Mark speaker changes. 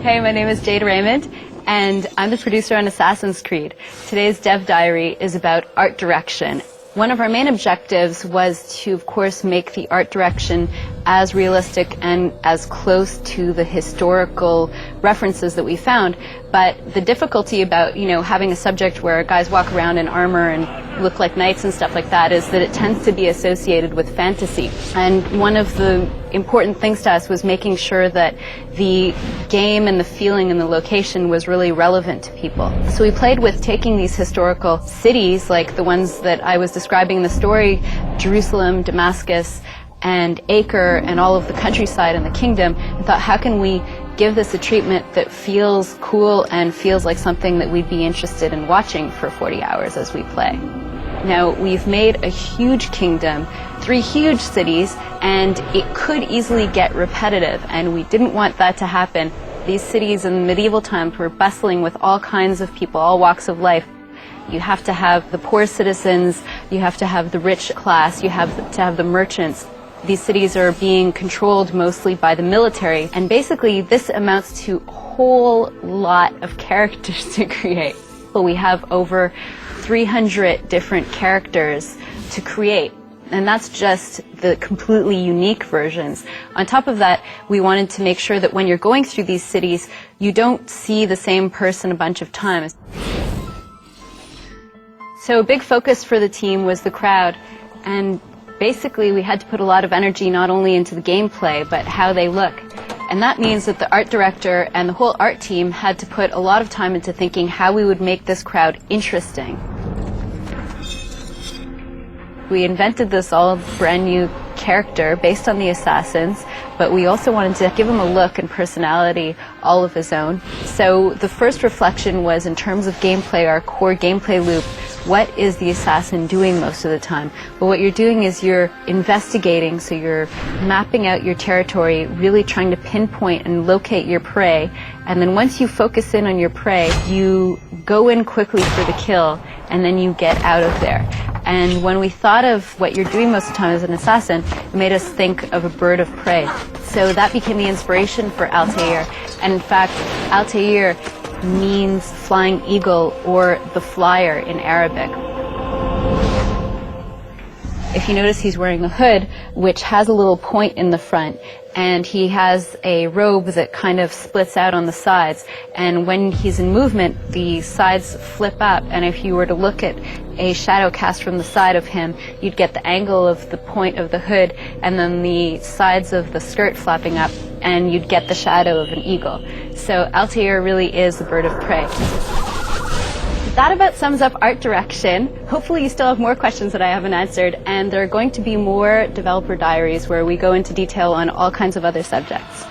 Speaker 1: Hey, my name is Jade Raymond, and I'm the producer on Assassin's Creed. Today's Dev Diary is about art direction. One of our main objectives was to, of course, make the art direction as realistic and as close to the historical references that we found. But the difficulty about, having a subject where guys walk around in armor and look like knights and stuff like that is that it tends to be associated with fantasy. And one of the important things to us was making sure that the game and the feeling and the location was really relevant to people. So we played with taking these historical cities, like the ones that I was describing in the story, Jerusalem, Damascus, and Acre, and all of the countryside and the kingdom, and thought, how can we give this a treatment that feels cool and feels like something that we'd be interested in watching for 40 hours as we play. Now, we've made a huge kingdom, 3 huge cities, and it could easily get repetitive, and we didn't want that to happen. These cities in medieval times were bustling with all kinds of people, all walks of life. You have to have the poor citizens, you have to have the rich class, you have to have the merchants. These cities are being controlled mostly by the military, and basically this amounts to a whole lot of characters to create. But we have over 300 different characters to create, and that's just the completely unique versions. On top of that, we wanted to make sure that when you're going through these cities, you don't see the same person a bunch of times. So a big focus for the team was the crowd, and basically we had to put a lot of energy not only into the gameplay, but how they look. And that means that the art director and the whole art team had to put a lot of time into thinking how we would make this crowd interesting. We invented this all brand new character based on the assassins, but we also wanted to give him a look and personality all of his own. So the first reflection was, in terms of gameplay, our core gameplay loop, what is the assassin doing most of the time? Well, what you're doing is you're investigating, so you're mapping out your territory, really trying to pinpoint and locate your prey, and then once you focus in on your prey, you go in quickly for the kill, and then you get out of there. And when we thought of what you're doing most of the time as an assassin, it made us think of a bird of prey. So that became the inspiration for Altair. And in fact, Altair means flying eagle, or the flyer in Arabic. If you notice, he's wearing a hood which has a little point in the front, and he has a robe that kind of splits out on the sides, and when he's in movement the sides flip up, and if you were to look at a shadow cast from the side of him, you'd get the angle of the point of the hood and then the sides of the skirt flapping up, and you'd get the shadow of an eagle. So Altair really is the bird of prey. That about sums up art direction. Hopefully you still have more questions that I haven't answered, and there are going to be more developer diaries where we go into detail on all kinds of other subjects.